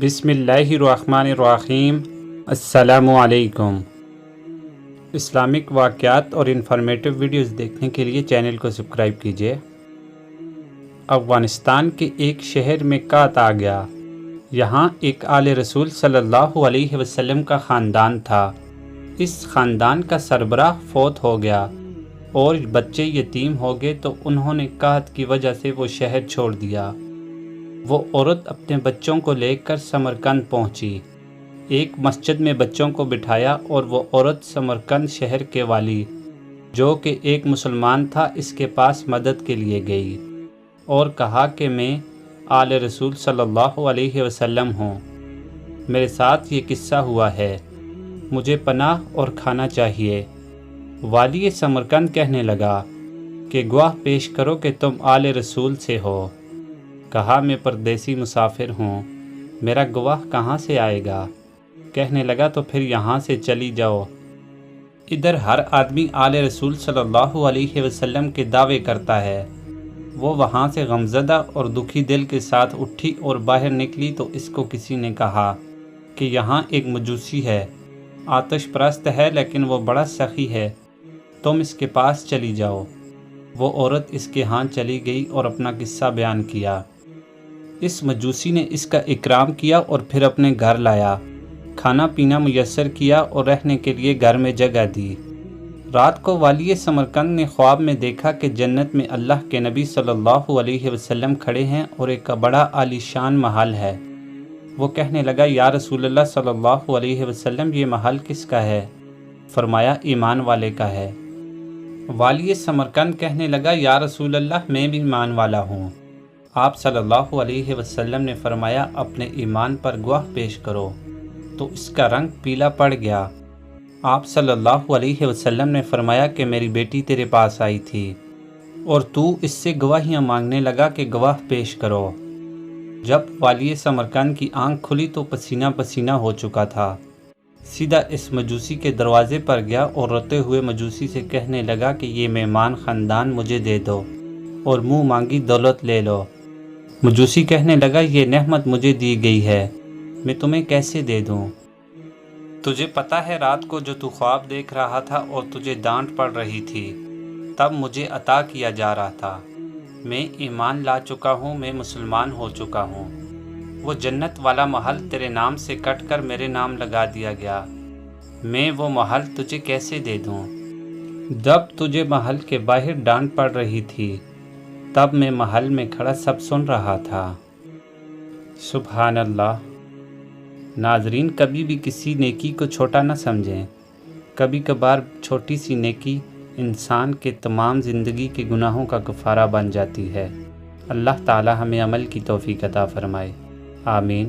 بسم اللہ الرحمن الرحیم۔ السلام علیکم۔ اسلامک واقعات اور انفارمیٹو ویڈیوز دیکھنے کے لیے چینل کو سبسکرائب کیجیے۔ افغانستان کے ایک شہر میں کات آ گیا۔ یہاں ایک آل رسول صلی اللہ علیہ وسلم کا خاندان تھا۔ اس خاندان کا سربراہ فوت ہو گیا اور بچے یتیم ہو گئے تو انہوں نے قحط کی وجہ سے وہ شہر چھوڑ دیا۔ وہ عورت اپنے بچوں کو لے کر سمرقند پہنچی۔ ایک مسجد میں بچوں کو بٹھایا اور وہ عورت سمرقند شہر کے والی جو کہ ایک مسلمان تھا اس کے پاس مدد کے لیے گئی اور کہا کہ میں آل رسول صلی اللہ علیہ وسلم ہوں، میرے ساتھ یہ قصہ ہوا ہے، مجھے پناہ اور کھانا چاہیے۔ والی سمرقند کہنے لگا کہ گواہ پیش کرو کہ تم آل رسول سے ہو۔ کہا میں پردیسی مسافر ہوں، میرا گواہ کہاں سے آئے گا؟ کہنے لگا تو پھر یہاں سے چلی جاؤ۔ ادھر ہر آدمی آل رسول صلی اللہ علیہ وسلم کے دعوے کرتا ہے۔ وہ وہاں سے غمزدہ اور دکھی دل کے ساتھ اٹھی اور باہر نکلی تو اس کو کسی نے کہا کہ یہاں ایک مجوسی ہے، آتش پرست ہے لیکن وہ بڑا سخی ہے، تم اس کے پاس چلی جاؤ۔ وہ عورت اس کے ہاں چلی گئی اور اپنا قصہ بیان کیا۔ اس مجوسی نے اس کا اکرام کیا اور پھر اپنے گھر لایا، کھانا پینا میسر کیا اور رہنے کے لیے گھر میں جگہ دی۔ رات کو والی سمرقند نے خواب میں دیکھا کہ جنت میں اللہ کے نبی صلی اللہ علیہ وسلم کھڑے ہیں اور ایک بڑا عالی شان محل ہے۔ وہ کہنے لگا یا رسول اللہ صلی اللہ علیہ وسلم یہ محل کس کا ہے؟ فرمایا ایمان والے کا ہے۔ والی سمرقند کہنے لگا یا رسول اللہ میں بھی ایمان والا ہوں۔ آپ صلی اللہ علیہ وسلم نے فرمایا اپنے ایمان پر گواہ پیش کرو، تو اس کا رنگ پیلا پڑ گیا۔ آپ صلی اللہ علیہ وسلم نے فرمایا کہ میری بیٹی تیرے پاس آئی تھی اور تو اس سے گواہیاں مانگنے لگا کہ گواہ پیش کرو۔ جب والی سمرقند کی آنکھ کھلی تو پسینہ پسینہ ہو چکا تھا، سیدھا اس مجوسی کے دروازے پر گیا اور روتے ہوئے مجوسی سے کہنے لگا کہ یہ مہمان خاندان مجھے دے دو اور منہ مانگی دولت لے لو۔ مجوسی کہنے لگا یہ نعمت مجھے دی گئی ہے، میں تمہیں کیسے دے دوں؟ تجھے پتہ ہے رات کو جو تو خواب دیکھ رہا تھا اور تجھے ڈانٹ پڑ رہی تھی، تب مجھے عطا کیا جا رہا تھا۔ میں ایمان لا چکا ہوں، میں مسلمان ہو چکا ہوں۔ وہ جنت والا محل تیرے نام سے کٹ کر میرے نام لگا دیا گیا، میں وہ محل تجھے کیسے دے دوں؟ جب تجھے محل کے باہر ڈانٹ پڑ رہی تھی تب میں محل میں کھڑا سب سن رہا تھا۔ سبحان اللہ۔ ناظرین کبھی بھی کسی نیکی کو چھوٹا نہ سمجھیں، کبھی کبھار چھوٹی سی نیکی انسان کے تمام زندگی کے گناہوں کا کفارہ بن جاتی ہے۔ اللہ تعالی ہمیں عمل کی توفیق عطا فرمائے، آمین۔